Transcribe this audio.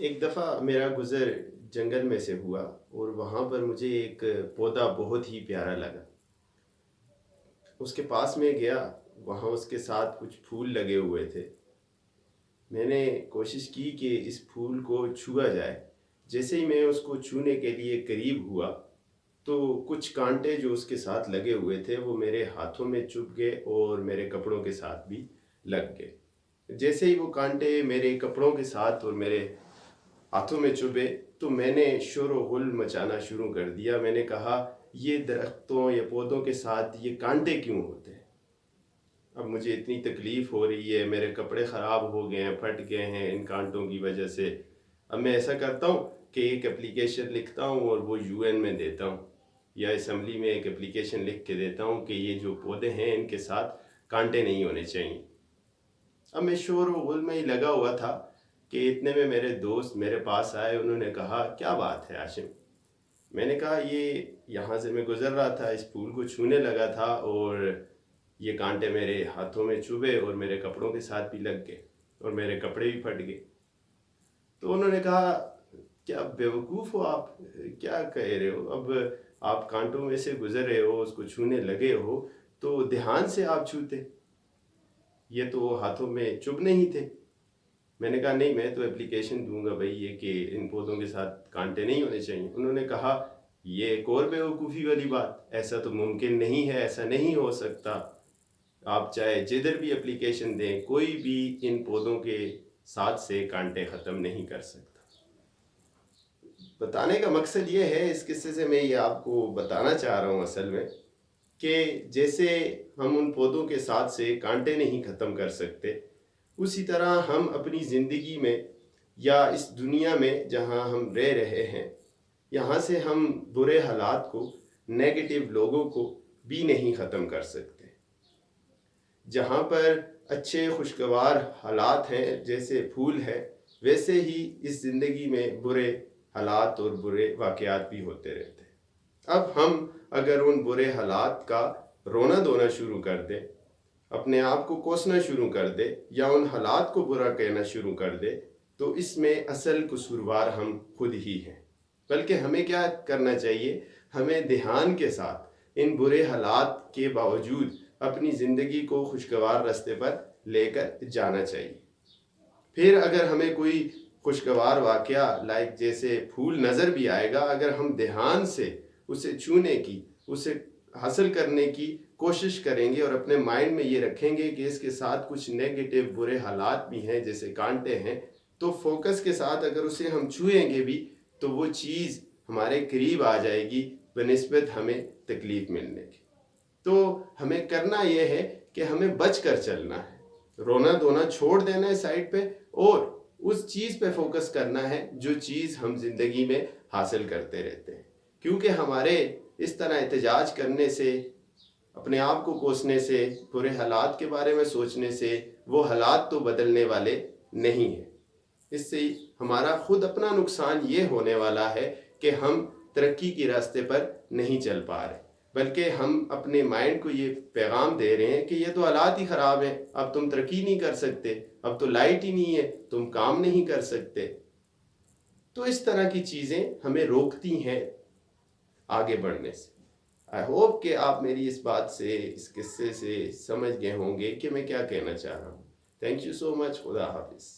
एक दफ़ा मेरा गुज़र जंगल में से हुआ और वहाँ पर मुझे एक पौधा बहुत ही प्यारा लगा। उसके पास में गया, वहाँ उसके साथ कुछ फूल लगे हुए थे। मैंने कोशिश की कि इस फूल को छुआ जाए। जैसे ही मैं उसको छूने के लिए करीब हुआ, तो कुछ कांटे जो उसके साथ लगे हुए थे वो मेरे हाथों में चुभ गए और मेरे कपड़ों के साथ भी लग गए। जैसे ही वो कांटे मेरे कपड़ों के साथ और मेरे हाथों में चुभे, तो मैंने शोर व गुल मचाना शुरू कर दिया। मैंने कहा, ये दरख्तों या पौधों के साथ ये कांटे क्यों होते हैं? अब मुझे इतनी तकलीफ़ हो रही है, मेरे कपड़े ख़राब हो गए हैं, फट गए हैं इन कांटों की वजह से। अब मैं ऐसा करता हूँ कि एक एप्लीकेशन लिखता हूँ और वो यूएन में देता हूँ, या असम्बली में एक एप्लीकेशन लिख के देता हूँ कि ये जो पौधे हैं इनके साथ कांटे नहीं होने चाहिए। अब मैं शोर व गुल में ही लगा हुआ था कि इतने में मेरे दोस्त मेरे पास आए। उन्होंने कहा, क्या बात है आशिम? मैंने कहा, ये यहाँ से मैं गुज़र रहा था, इस फूल को छूने लगा था और ये कांटे मेरे हाथों में चुभे और मेरे कपड़ों के साथ भी लग गए और मेरे कपड़े भी फट गए। तो उन्होंने कहा, क्या बेवकूफ़ हो आप? क्या कह रहे हो? अब आप कांटों में से गुज़र रहे हो, उसको छूने लगे हो, तो ध्यान से आप छूते, ये तो हाथों में चुभने ही थे। मैंने कहा, नहीं, मैं तो एप्लीकेशन दूंगा भाई ये कि इन पौधों के साथ कांटे नहीं होने चाहिए। उन्होंने कहा, ये एक और बेवकूफ़ी वाली बात, ऐसा तो मुमकिन नहीं है, ऐसा नहीं हो सकता। आप चाहे जिधर भी एप्लीकेशन दें, कोई भी इन पौधों के साथ से कांटे ख़त्म नहीं कर सकता। बताने का मकसद ये है, इस किस्से से मैं ये आपको बताना चाह रहा हूँ असल में, कि जैसे हम उन पौधों के साथ से कांटे नहीं ख़त्म कर सकते, उसी तरह हम अपनी ज़िंदगी में या इस दुनिया में जहाँ हम रह रहे हैं, यहाँ से हम बुरे हालात को, नेगेटिव लोगों को भी नहीं ख़त्म कर सकते। जहाँ पर अच्छे खुशगवार हालात हैं, जैसे फूल है, वैसे ही इस ज़िंदगी में बुरे हालात और बुरे वाक़यात भी होते रहते हैं। अब हम अगर उन बुरे हालात का रोना धोना शुरू कर दें, अपने आप को कोसना शुरू कर दे या उन हालात को बुरा कहना शुरू कर दे, तो इसमें असल कसूरवार हम खुद ही हैं। बल्कि हमें क्या करना चाहिए? हमें ध्यान के साथ इन बुरे हालात के बावजूद अपनी ज़िंदगी को खुशगवार रास्ते पर लेकर जाना चाहिए। फिर अगर हमें कोई खुशगवार वाक़या लाइक जैसे फूल नज़र भी आएगा, अगर हम ध्यान से उसे छूने की, उसे हासिल करने की कोशिश करेंगे और अपने माइंड में ये रखेंगे कि इसके साथ कुछ नेगेटिव बुरे हालात भी हैं, जैसे कांटे हैं, तो फोकस के साथ अगर उसे हम छुएंगे भी, तो वो चीज़ हमारे करीब आ जाएगी बनिस्बत हमें तकलीफ़ मिलने की। तो हमें करना यह है कि हमें बच कर चलना है, रोना धोना छोड़ देना है साइड पे, और उस चीज़ पे फोकस करना है जो चीज़ हम ज़िंदगी में हासिल करते रहते हैं। क्योंकि हमारे इस तरह एहतजाज करने से, अपने आप को कोसने से, बुरे हालात के बारे में सोचने से, वो हालात तो बदलने वाले नहीं हैं। इससे हमारा खुद अपना नुकसान ये होने वाला है कि हम तरक्की के रास्ते पर नहीं चल पा रहे, बल्कि हम अपने माइंड को ये पैगाम दे रहे हैं कि ये तो हालात ही ख़राब हैं, अब तुम तरक्की नहीं कर सकते, अब तो लाइट ही नहीं है, तुम काम नहीं कर सकते। तो इस तरह की चीज़ें हमें रोकती हैं आगे बढ़ने से। आई होप कि आप मेरी इस बात से, इस किस्से से समझ गए होंगे कि मैं क्या कहना चाह रहा हूँ। Thank you so much. खुदा हाफिज़।